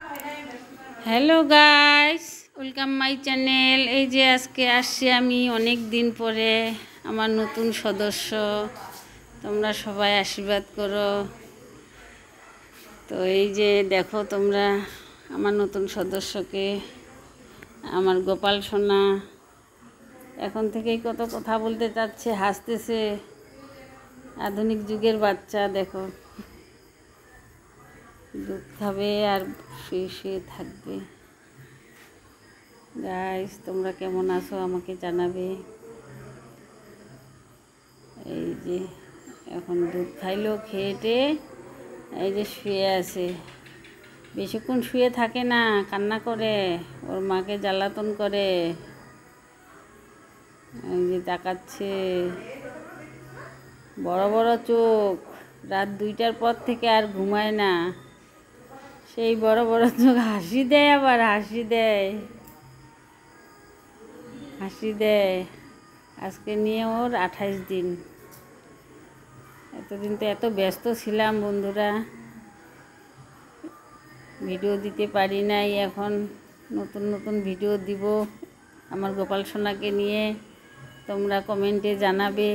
Hello guys, welcome my channel. এই যে আজকে আসছি আমি অনেক দিন পরে, আমার নতুন সদস্য। তোমরা সবাই আশীর্বাদ করো। তো এই যে দেখো তোমরা আমার নতুন সদস্যকে, আমার গোপাল সোনা। এখন থেকেই কত কথা বলতে চাচ্ছে, হাসতেছে। আধুনিক যুগের বাচ্চা দেখো, দুধ খাবে আর শুয়ে শুয়ে থাকবে। গাইস, তোমরা কেমন আছো আমাকে জানাবে। এই যে এখন দুধ খাইলো, খেয়েটে এই যে শুয়ে আছে। বেশিক্ষণ শুয়ে থাকে না, কান্না করে, ওর মাকে জ্বালাতন করে। এই যে তাকাচ্ছে, বড় বড় চোখ। রাত 2টার পর থেকে আর ঘুমায় না, সেই বড় বড় চোখ। হাসি দেয়, আবার হাসি দেয়, হাসি দেয়। আজকে নিয়ে ওর 28 দিন। এতদিন তো এত ব্যস্ত ছিলাম বন্ধুরা, ভিডিও দিতে পারি নাই। এখন নতুন নতুন ভিডিও দিব আমার গোপাল সোনাকে নিয়ে। তোমরা কমেন্টে জানাবে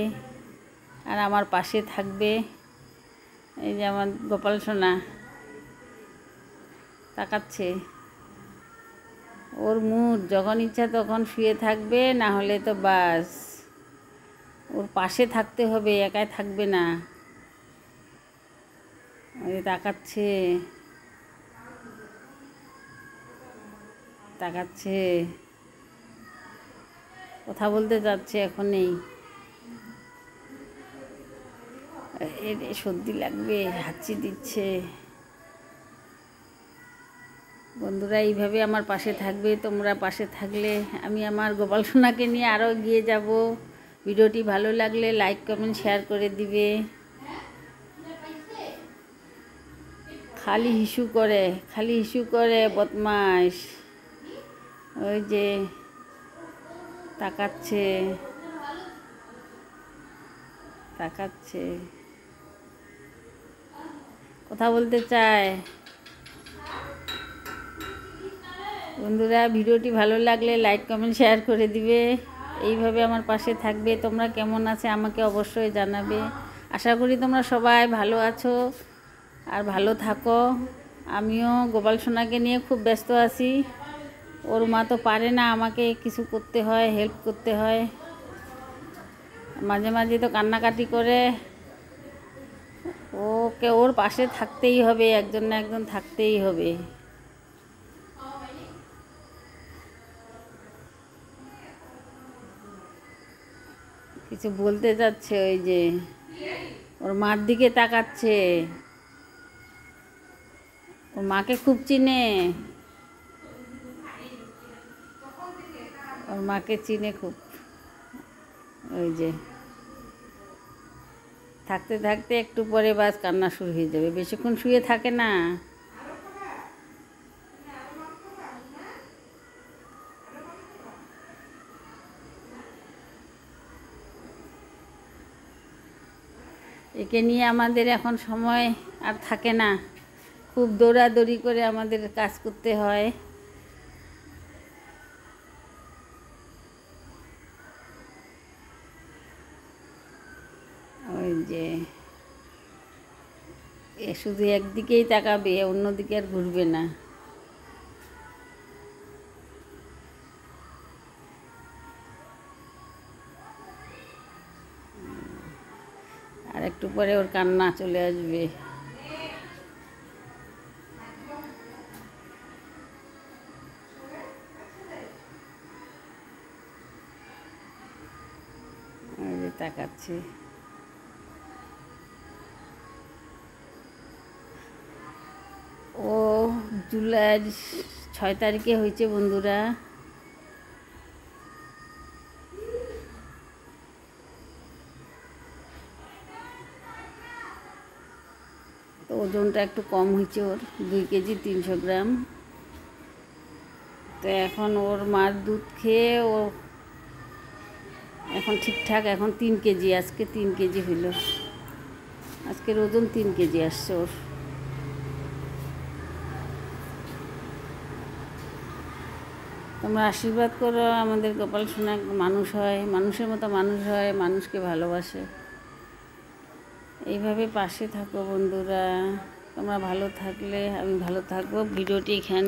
আর আমার পাশে থাকবে। এই যে আমার গোপাল সোনা তাকাচ্ছে। ওর মুড যখন ইচ্ছা তখন শুয়ে থাকবে, না হলে তো বাস। ওর পাশে থাকতে হবে, একাই থাকবে না। ওই তাকাচ্ছে, তাকাচ্ছে, কথা বলতে যাচ্ছে। এখন নেই, সর্দি লাগবে, হাঁচি দিচ্ছে। বন্ধুরা এইভাবে আমার পাশে থাকবে। তোমরা পাশে থাকলে আমি আমার গোপাল সোনাকে নিয়ে আরও এগিয়ে যাব। ভিডিওটি ভালো লাগলে লাইক কমেন্ট শেয়ার করে দিবে। খালি হিসু করে, খালি হিসু করে, বদমাস। ওই যে তাকাচ্ছে, তাকাচ্ছে, কথা বলতে চায়। বন্ধুরা ভিডিওটি ভালো লাগলে লাইক কমেন্ট শেয়ার করে দিবে। এইভাবে আমার পাশে থাকবে। তোমরা কেমন আছে আমাকে অবশ্যই জানাবে। আশা করি তোমরা সবাই ভালো আছো আর ভালো থাকো। আমিও গোপাল সোনাকে নিয়ে খুব ব্যস্ত আছি। ওর মা তো পারে না, আমাকে কিছু করতে হয়, হেল্প করতে হয়। মাঝে মাঝে তো কান্নাকাটি করে। ওকে ওর পাশে থাকতেই হবে, একজন না একজন থাকতেই হবে। কিছু বলতে যাচ্ছে, ওই যে ওর মার দিকে তাকাচ্ছে। ওর মাকে খুব চিনে, ওর মাকে চিনে খুব। ওই যে থাকতে থাকতে একটু পরে বাস কান্না শুরু হয়ে যাবে। বেশিক্ষণ শুয়ে থাকে না। একে নিয়ে আমাদের এখন সময় আর থাকে না, খুব দৌড়াদৌড়ি করে আমাদের কাজ করতে হয়। ওই যে এ শুধু একদিকেই তাকাবে, অন্যদিকে আর ঘুরবে না। আর একটু পরে ওর কান্না চলে আসবে। ওই যে তাকাচ্ছে। ও জুলাইয়ের 6 তারিখে হয়েছে বন্ধুরা। তো ওজনটা একটু কম হয়েছে ওর, 2 কেজি 300 গ্রাম। তো এখন ওর মার দুধ খেয়ে ও এখন ঠিকঠাক, এখন 3 কেজি। আজকে 3 কেজি হইল, আজকের ওজন 3 কেজি আসছে ওর। তোমরা আশীর্বাদ করো, আমাদের গোপাল সোনা মানুষ হয়, মানুষের মতো মানুষ হয়, মানুষকে ভালোবাসে। এইভাবে পাশে থাকো বন্ধুরা। তোমরা ভালো থাকলে আমি ভালো থাকবো। ভিডিওটি এখানে